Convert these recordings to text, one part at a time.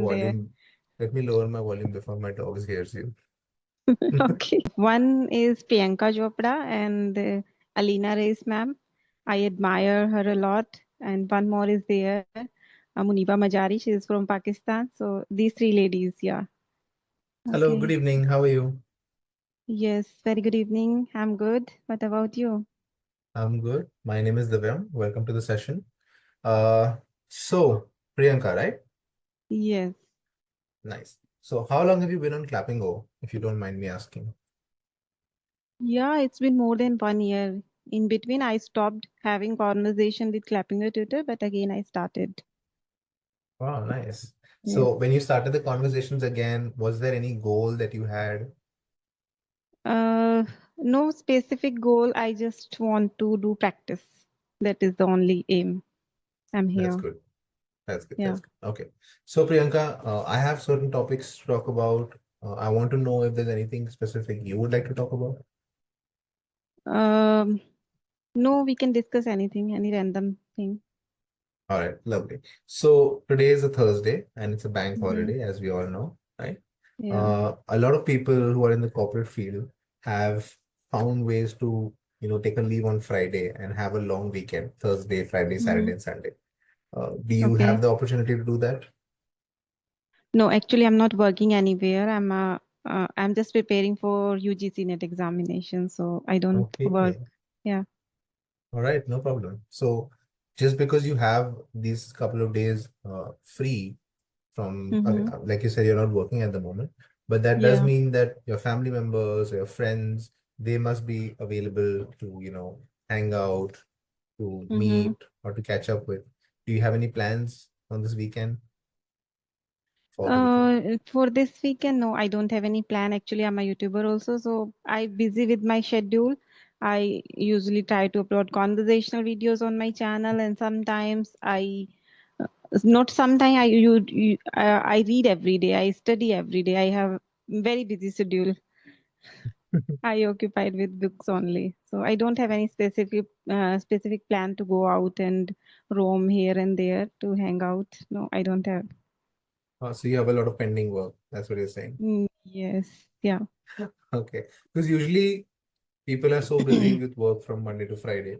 there. volume. Let me lower my volume before my dog hears you. Okay. One is Priyanka Chopra and Alina Reis ma'am. I admire her a lot. And one more is there, Muniba Majari. She is from Pakistan. So these three ladies, yeah. Hello, good Okay. evening. How are you? Yes, very good evening. I'm good. What about you? I'm good. My name is Divyam. Welcome to the session. Uh, so Priyanka, right? Yes. Nice. So how long have you been on Clapingo, if you don't mind me asking? Yeah, it's been more than 1 year. In between, I stopped having conversation with Clapingo tutor, but again, I started. Wow, nice. Yes. So when you started the conversations again, was there any goal that you had? No specific goal. I just want to do practice. That is the only aim. I'm That's here. good. That's good. Yeah. That's good. Okay. So Priyanka, I have certain topics to talk about. I want to know if there's anything specific you would like to talk about. Um, no, we can discuss anything, any random thing. All right, lovely. So today is a Thursday and it's a bank Mm-hmm. holiday, as we all know, right? Yeah. A lot of people who are in the corporate field have found ways to, take a leave on Friday and have a long weekend, Thursday, Friday, Mm-hmm. Saturday, and Sunday. Do you have Okay. the opportunity to do that? No, actually, I'm not working anywhere. I'm just preparing for UGC net examination, so I don't work. Okay. Yeah. All right, no problem. So just because you have these couple of days free from, Mm-hmm. like you said, you're not working at the moment, but that does Yeah. mean that your family members or your friends, they must be available to, hang out, to Mm-hmm. meet, or to catch up with. Do you have any plans on this weekend, for the weekend? For this weekend, no, I don't have any plan. Actually, I'm a YouTuber also, so I'm busy with my schedule. I usually try to upload conversational videos on my channel, and sometimes not sometimes I read every day. I study every day. I have very busy schedule. I occupied with books only, so I don't have any specific plan to go out and roam here and there to hang out. No, I don't have. So you have a lot of pending work. That's what you're saying. Yes, yeah. Okay. Because usually people are so busy with work from Monday to Friday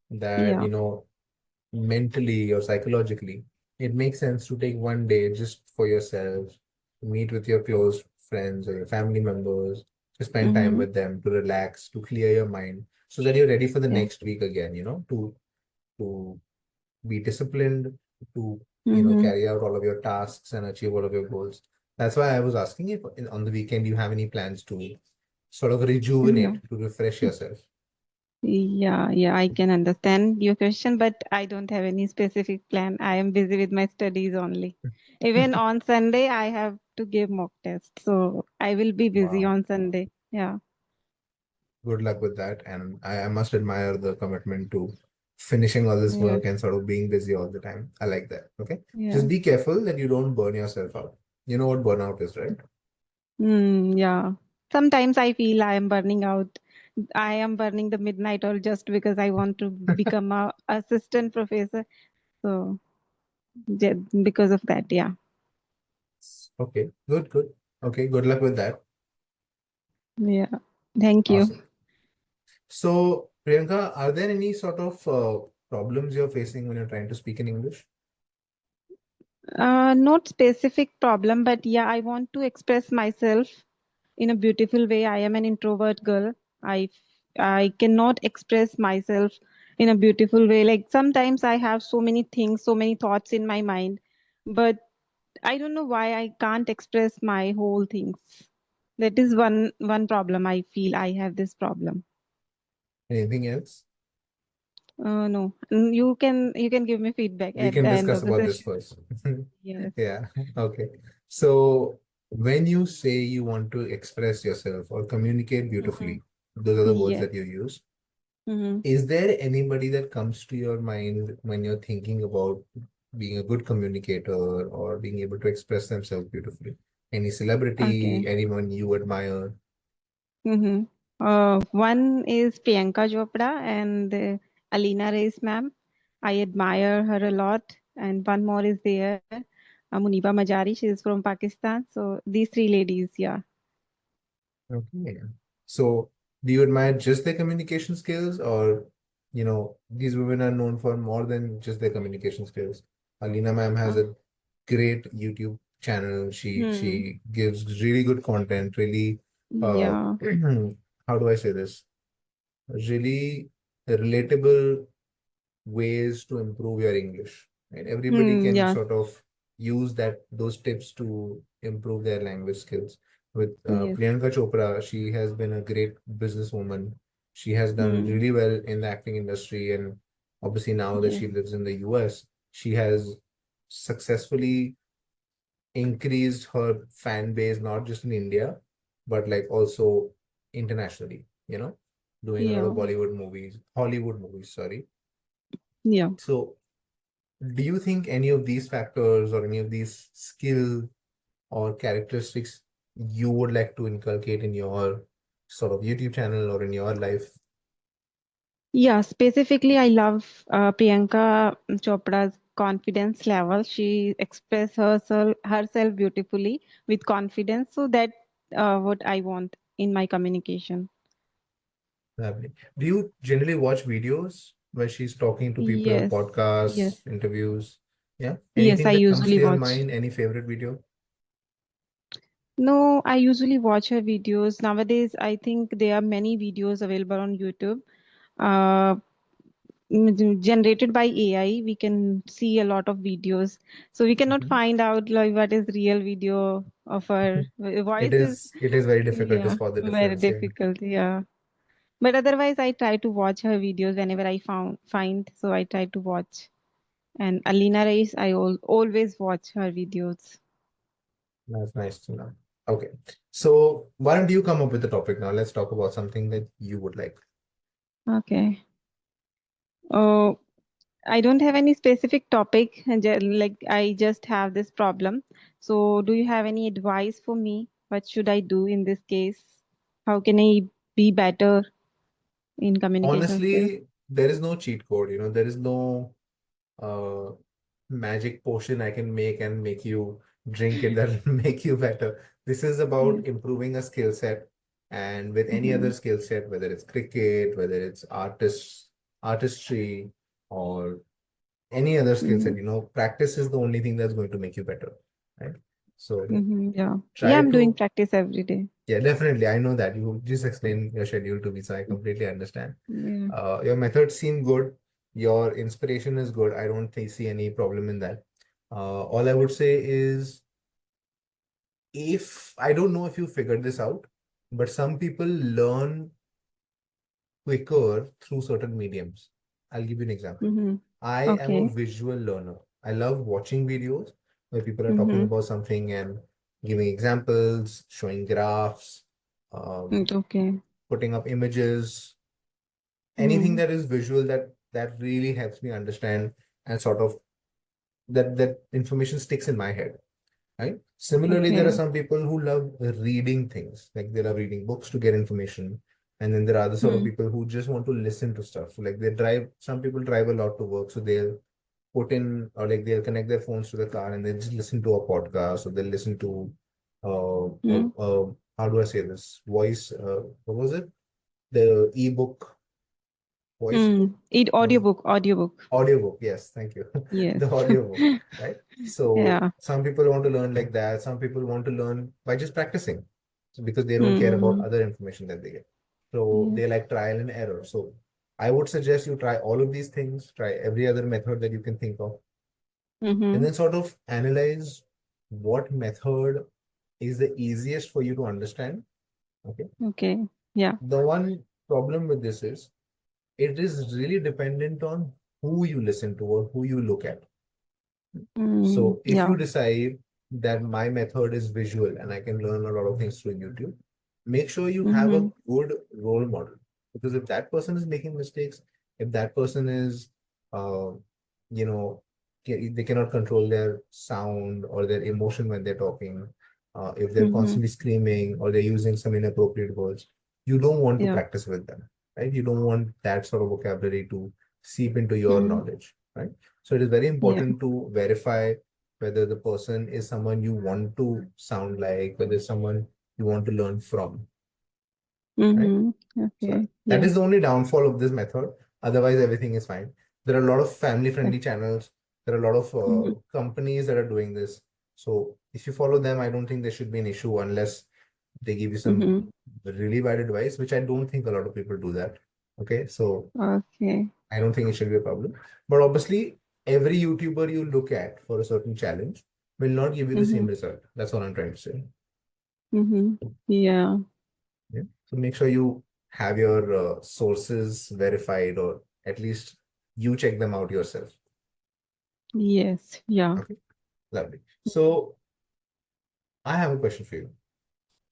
that, Yeah. mentally or psychologically, it makes sense to take one day just for yourself, to meet with your close friends or your family members, to spend time Mm-hmm. with them, to relax, to clear your mind, so that you're ready for the Yeah. next week again, to be disciplined, to Mm-hmm. carry out all of your tasks and achieve all of your goals. That's why I was asking if on the weekend you have any plans to sort of Yeah. rejuvenate, to refresh yourself. Yeah, I can understand your question, but I don't have any specific plan. I am busy with my studies only. Even on Sunday, I have to give mock test, so I will be busy Wow. on Sunday. Yeah. Good luck with that. And I must admire the commitment to finishing all this Yes. work and sort of being busy all the time. I like that. Okay. Just Yeah. be careful that you don't burn yourself out. You know what burnout is, right? Yeah. Sometimes I feel I am burning out. I am burning the midnight oil just because I want to become a assistant professor. So because of that, yeah. Okay. Good, good. Okay. Good luck with that. Yeah. Thank you. Awesome. So, Priyanka, are there any sort of problems you're facing when you're trying to speak in English? Not specific problem, but yeah, I want to express myself in a beautiful way. I am an introvert girl. I cannot express myself in a beautiful way. Like sometimes I have so many things, so many thoughts in my mind, but I don't know why I can't express my whole things. That is one problem I feel I have this problem. Anything else? No, you can give me feedback We at can the end discuss of the about this session. first. Yes. Yeah. Okay. So when you say you want to express yourself or communicate Mhm. beautifully, those are the words Yes. that you use. Mm-hmm. Is there anybody that comes to your mind when you're thinking about being a good communicator or being able to express themselves beautifully? Any celebrity, Okay. anyone you admire? Mm-hmm. One is Priyanka Chopra and Alina Reis ma'am. I admire her a lot. And one more is there, Muniba Majari, she is from Pakistan. So these three ladies, yeah. Okay. So, do you admire just their communication skills, or these women are known for more than just their communication skills? Alina ma'am has Uh, a great YouTube channel. She hmm. she gives really good content, really uh Yeah. how do I say this? Really relatable ways to improve your English. Right? Everybody Hmm. can Yeah. sort of use those tips to improve their language skills. With Yes. Priyanka Chopra, she has been a great businesswoman. She has done Hmm. really well in the acting industry, and obviously now that Yes. she lives in the US, she has successfully increased her fan base not just in India, but like also internationally. Doing a lot of Yeah. Bollywood movies, Hollywood movies, sorry. Yeah. So do you think any of these factors or any of these skill or characteristics you would like to inculcate in your sort of YouTube channel or in your life? Yeah, specifically, I love Priyanka Chopra's confidence level. She expresses herself beautifully with confidence. So that what I want in my communication. Lovely. Do you generally watch videos where she's talking to people, Yes, yes, podcasts, interviews? Yeah. yes. Anything I that comes to usually your watch. mind? Any favorite video? No, I usually watch her videos. Nowadays, I think there are many videos available on YouTube. Uh, Generated by AI, we can see a lot of videos. So we cannot Mhm. find out like what is real video of her It voice is, is it is very difficult to yeah, spot the very difference. Yeah. difficult. Yeah. But otherwise, I try to watch her videos whenever I find. So I try to watch. And Alina Reis, I always watch her videos. That's nice to know. Okay. So why don't you come up with a topic now? Let's talk about something that you would like. Okay. Oh, I don't have any specific topic, like I just have this problem. So, do you have any advice for me? What should I do in this case? How can I be better in communication skill? Honestly, there is no cheat code, there is no uh magic potion I can make and make you drink it that will make you better. This is Yes. about improving a skill set. And with any Mm-hmm. other skill set, whether it's cricket, whether it's artistry, or any other skill Mm-hmm. set, practice is the only thing that's going to make you better. Right. So Mm-hmm. Yeah. Yeah, try I'm doing to, practice every day. yeah, definitely. I know that you just explained your schedule to me, so I completely understand. Yeah. Your methods seem good. Your inspiration is good. I don't see any problem in that. All I would say is, if I don't know if you figured this out, but some people learn quicker through certain mediums. I'll give you an example. Mm-hmm. I am a Okay. visual learner. I love watching videos where people are talking Mm-hmm. about something and giving examples, showing graphs, um, Okay. putting up images, anything Mm-hmm. that is visual that really helps me understand, and sort of that information sticks in my head, right? Similarly, there are Okay. some people who love reading things, like they love reading books to get information. And then there are other sort of Mm-hmm. people who just want to listen to stuff. So like some people drive a lot to work, so they'll put in, or like they'll connect their phones to the car and they just listen to a podcast, or they'll listen to how do I say this, voice, what was it, the ebook, voice book, Mm. Eat no, audiobook, audiobook. audiobook, yes, thank you. Yes. The audiobook, right? So Yeah. some people want to learn like that. Some people want to learn by just practicing. So because they don't care about Mm-hmm. other information that they get. So Yes. they like trial and error. So I would suggest you try all of these things, try every other method that you can think of, and Mm-hmm. then sort of analyze what method is the easiest for you to understand. Okay. Okay. Yeah. The one problem with this is it is really dependent on who you listen to or who you look at. Mm, So if yeah. you decide that my method is visual and I can learn a lot of things through YouTube, make sure you have a Mm-hmm. good role model. Because if that person is making mistakes, if that person is, uh, you know, they cannot control their sound or their emotion when they're talking, if they're Mm-hmm. constantly screaming or they're using some inappropriate words, you don't want to Yeah. practice with them, right? You don't want that sort of vocabulary to seep into your Mm, knowledge, right? So it is very yeah. important to verify, whether the person is someone you want to sound like, whether it's someone you want to learn from, right? Mm-hmm. So Okay. that is Yes. the only downfall of this method. Otherwise, everything is fine. There are a lot of family-friendly Okay. channels. There are a lot of Mm-hmm. companies that are doing this. So if you follow them, I don't think there should be an issue unless they give you some Mm-hmm. really bad advice, which I don't think a lot of people do that. Okay, so Okay. I don't think it should be a problem. But obviously, every YouTuber you look at for a certain challenge will not give you the same Mm-hmm. result. That's what I'm trying to say. Mm-hmm. Yeah. Yeah. So make sure you have your sources verified, or at least you check them out yourself. Yes. Yeah. Okay, lovely. So I have a question for you.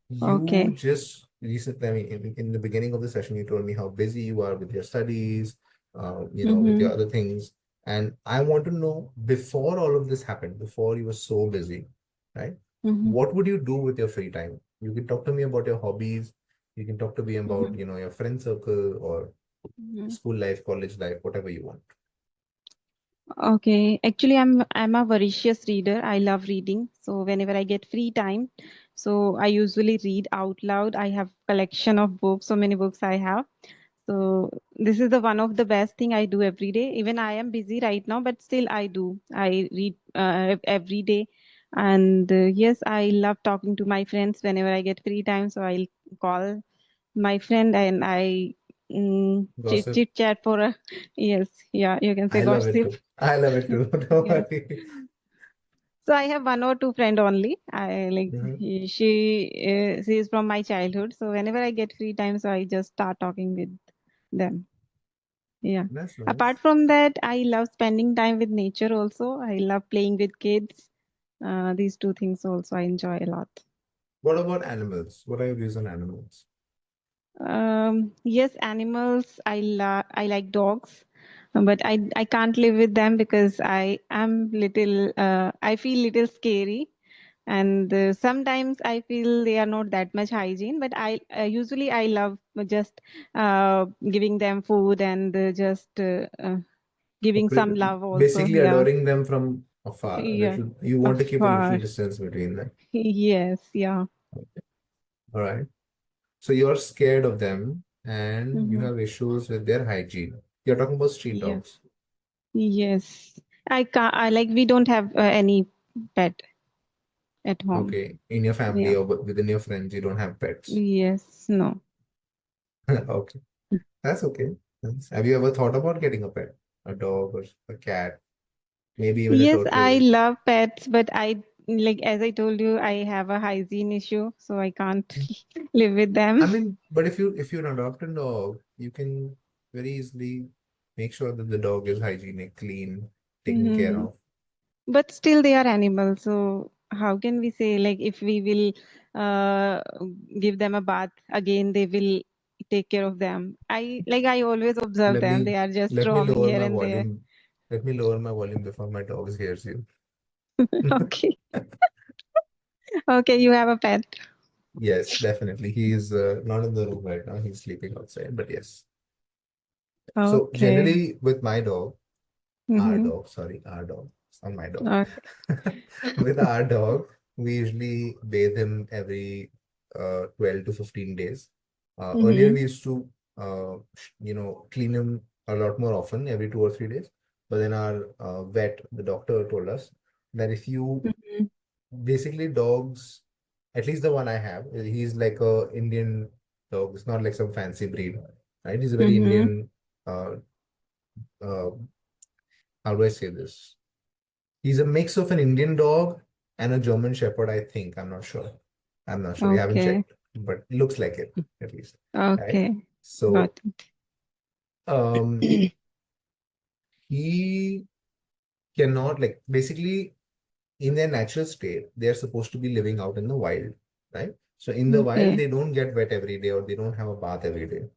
You Okay. just recently, I mean, in the beginning of the session, you told me how busy you are with your studies, with Mm-hmm. your other things. And I want to know, before all of this happened, before you were so busy, right? Mm-hmm. What would you do with your free time? You can talk to me about your hobbies. You can talk to me about, Mm-hmm. your friend circle or Mm-hmm. school life, college life, whatever you want. Okay, actually, I'm a voracious reader. I love reading. So whenever I get free time, so I usually read out loud. I have collection of books, so many books I have. So this is the one of the best thing I do every day. Even I am busy right now, but still I do. I read every day, and yes, I love talking to my friends whenever I get free time. So I'll call my friend and I Gossip. chit chat for a yes, yeah, you can say I love it gossip. too. I love it too. Don't Yes. worry. So I have one or two friend only. I like Mhm. she is from my childhood. So whenever I get free time, so I just start talking with them. Yeah. That's Apart nice. from that, I love spending time with nature also. I love playing with kids. These two things also I enjoy a lot. What about animals? What are your views on animals? Yes, animals. I like dogs, but I can't live with them because I am little. I feel little scary, and sometimes I feel they are not that much hygiene. But I usually I love just giving them food and just giving some love also. Basically Yeah, adoring them from afar. A yeah, little, you want to keep a little afar. distance between them. Yes, yeah. All right. So you're scared of them and you Mm-hmm. have issues with their hygiene. You're talking about street Yeah. dogs. Yes. I can't. I like. We don't have any pet at home. Okay. In your family Yeah. or within your friends, you don't have pets. Yes. No. Okay. That's okay. Have you ever thought about getting a pet? A dog or a cat, maybe even a Yes, I turtle? love pets, but I like as I told you, I have a hygiene issue, so I can't live with I them. mean, but if you adopt a dog, you can very easily make sure that the dog is hygienic, clean, taken care Hmm. of. But still, they are animals, so how can we say like if we will uh give them a bath again, they will take care of them. I always observe Let them; me they are just let me roaming lower here my and there. volume. Let me lower my volume before my dog hears you. Okay. Okay, you have a pet. Yes, definitely. He is not in the room right now. He's sleeping outside. But yes. So Okay. generally, with my dog, Mm-hmm. our dog, it's not my dog. Okay. With our dog, we usually bathe him every 12 to 15 days. Earlier, Mm-hmm. we used to, clean him a lot more often, every 2 or 3 days. But then our vet, the doctor, told us that if you Mm-hmm. basically dogs, at least the one I have, he's like a Indian dog. It's not like some fancy breed, right? He's a very Mm-hmm. Indian. Uh, uh, how do I say this? He's a mix of an Indian dog and a German Shepherd, I think. I'm not sure. I'm not sure. We haven't Okay. checked, but looks like it at least. Right. Okay. So Got it. um he cannot, like, basically in their natural state, they're supposed to be living out in the wild, right? So in the wild, Okay. they don't get wet every day or they don't have a bath every day.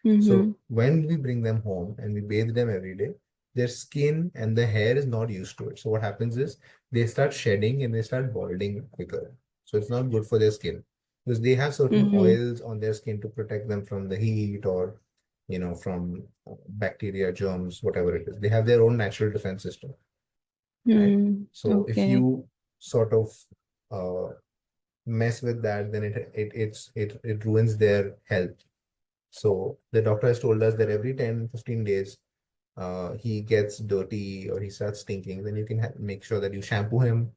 Mm-hmm. So when we bring them home and we bathe them every day, their skin and the hair is not used to it. So what happens is they start shedding and they start balding quicker. So it's not good for their skin because they have certain Mm-hmm. oils on their skin to protect them from the heat or from bacteria, germs, whatever it is. They have their own natural defense system. right? Hmm. So if Okay. you sort of uh, mess with that, then it ruins their health. So the doctor has told us that every 10-15 days, he gets dirty or he starts stinking, then you can make sure that you shampoo him.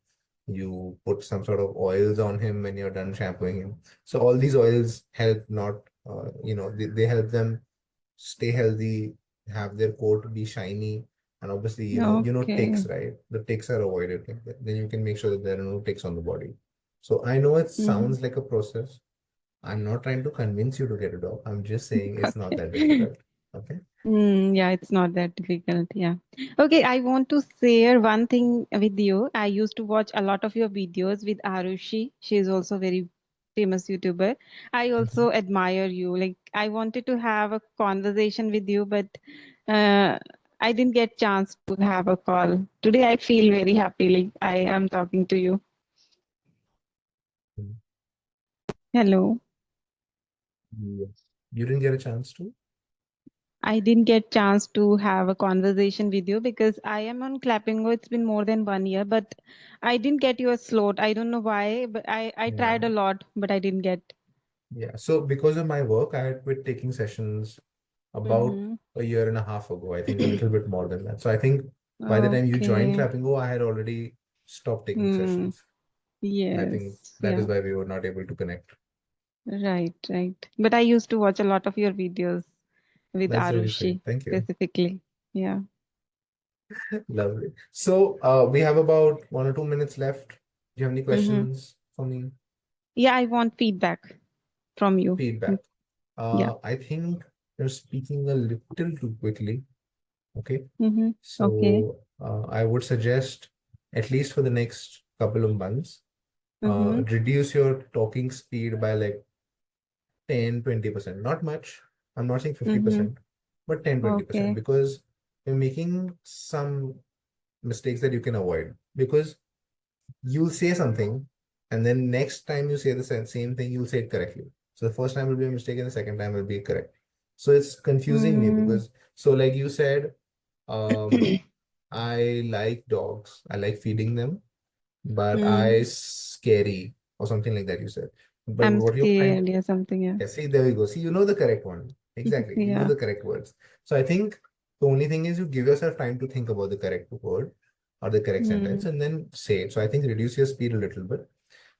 You put some sort of oils on him when you're done shampooing him. So all these oils help not, they help them stay healthy, have their coat be shiny, and obviously, ticks, Okay. right? The ticks are avoided. Then you can make sure that there are no ticks on the body. So I know it Hmm. sounds like a process. I'm not trying to convince you to get a dog. I'm just saying it's not that Okay. difficult. Okay. Yeah, it's not that difficult. Yeah. Okay, I want to share one thing with you. I used to watch a lot of your videos with Arushi. She is also very famous YouTuber. I Mhm. also admire you. Like, I wanted to have a conversation with you, but uh, I didn't get chance to have a call. Today I feel very happy. Like I am talking to you. Hello. Yes. You didn't get a chance to? I didn't get chance to have a conversation with you because I am on Clapingo. It's been more than 1 year, but I didn't get your slot. I don't know why, but I Yeah. tried a lot, but I didn't get. Yeah. So because of my work, I had quit taking sessions about Mm-hmm. a year and a half ago. I think a little bit more than that. So I think by the time you joined Okay. Clappingo, I had already stopped taking Hmm. sessions. I think Yes. that is Yeah. why we were not able to connect. Right. Right. But I used to watch a lot of your videos with That's really sweet. Arushi Thank you. specifically. Yeah. Lovely. So we have about 1 or 2 minutes left. Do you have any Mm-hmm. questions for me? Yeah, I want feedback from you. Feedback. Yeah. I think you're speaking a little too quickly. Okay. Mm-hmm. Okay. So I would suggest, at least for the next couple of months, Mm-hmm. reduce your talking speed by like 10-20%. Not much. I'm not saying Mm-hmm. 50%, but 10-20%, Okay. because you're making some mistakes that you can avoid. Because you'll say something, and then next time you say the same thing, you'll say it correctly. So the first time will be a mistake, and the second time will be correct. So it's confusing me Mm. because, so like you said, um, I like dogs. I like feeding them, but Mm. I scary or something like that you said. But I'm what you're trying, scared, yeah, something, yeah. yeah, see, there we go. See, you know the correct one. Exactly. You know Yeah. the correct words. So I think the only thing is you give yourself time to think about the correct word or the correct sentence Mm. and then say it. So I think reduce your speed a little bit.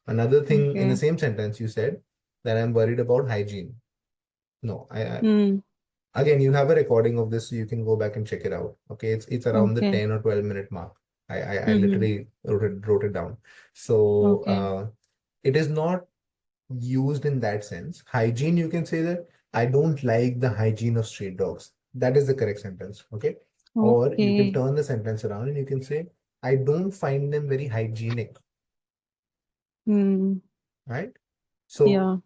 Another thing in the Okay. same sentence, you said that I'm worried about hygiene. No, Mm. again, you have a recording of this, so you can go back and check it out. Okay, it's around the Okay. 10 or 12 minute mark. I Mm-hmm. literally wrote it down. So Okay. it is not used in that sense. Hygiene, you can say that I don't like the hygiene of street dogs. That is the correct sentence. Okay. Or you can Okay. turn the sentence around and you can say, I don't find them very hygienic. Mm. Right. So Yeah.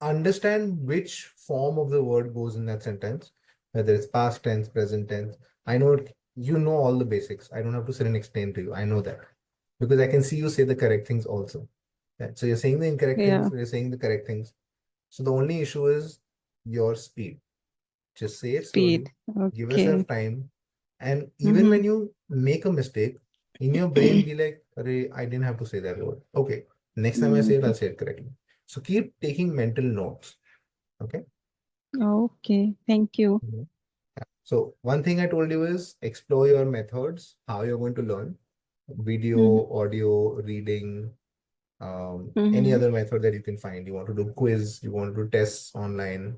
understand which form of the word goes in that sentence, whether it's past tense, present tense. I know you know all the basics. I don't have to sit and explain to you. I know that because I can see you say the correct things also. Right? So you're saying the incorrect things, Yeah. you're saying the correct things. So the only issue is your speed. Just say it slowly, Speed. give Okay. yourself time. And even Mm-hmm. when you make a mistake, in your brain, be like, "Arey, I didn't have to say that word. Okay, next time I say it, Mm-hmm. I'll say it correctly." So keep taking mental notes. Okay. Okay. Thank you. Mhm. So one thing I told you is explore your methods, how you're going to learn Mm-hmm. video, audio, reading, any Mm-hmm. other method that you can find. You want to do quiz, you want to do tests online.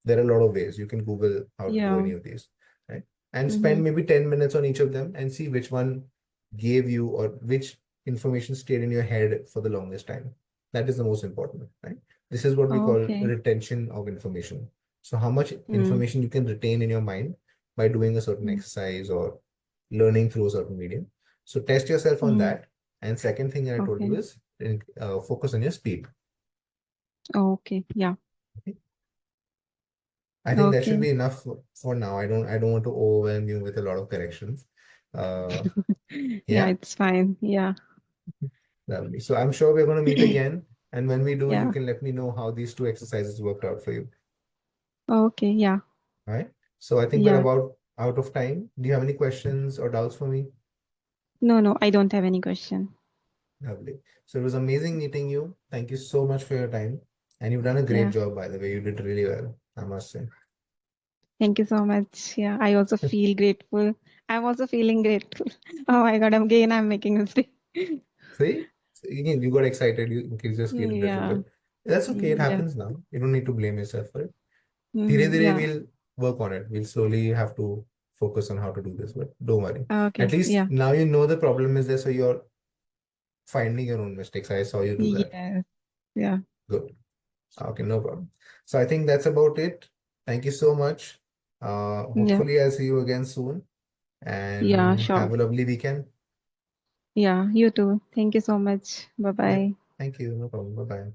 There are a lot of ways. You can Google how to do Yeah. any of these, right? And Mm-hmm. spend maybe 10 minutes on each of them and see which one gave you or which information stayed in your head for the longest time. That is the most important, right? This is what we call Okay. retention of information. So how much Mm. information you can retain in your mind by doing a certain Mm. exercise or learning through a certain medium. So test yourself on Mm. that. And second thing I told you Okay. is focus on your speed. Okay. Yeah. Okay? I think that should Okay. be enough for now. I don't want to overwhelm you with a lot of corrections. Uh, Yeah, yeah, it's fine. Yeah. lovely. So I'm sure we're going to meet again. And when we do, you Yeah. can let me know how these two exercises worked out for you. Okay. Yeah. All right. So I think we're Yeah. about out of time. Do you have any questions or doubts for me? No, no, I don't have any question. Lovely. So it was amazing meeting you. Thank you so much for your time. And you've done a great Yeah. job, by the way. You did really well, I must say. Thank you so much. Yeah, I also feel grateful. I'm also feeling grateful. Oh my God, again I'm making mistake. See? So again, you got excited. You just feel a little Yeah. bit. That's okay. It Yeah. happens now. You don't need to blame yourself for it. Dhire Mm-hmm. dhire, Yeah. we'll work on it. We'll slowly have to focus on how to do this, but don't worry. At Okay. least Yeah. now you know the problem is there, so you're finding your own mistakes. I saw you do that. Yes. Yeah. Good. Okay, no problem. So I think that's about it. Thank you so much. Yeah. Hopefully I'll see you again soon Yeah. and Sure. have a lovely weekend. Yeah. You too. Thank you so much. Bye Yep. bye. Thank you. No problem. Bye bye.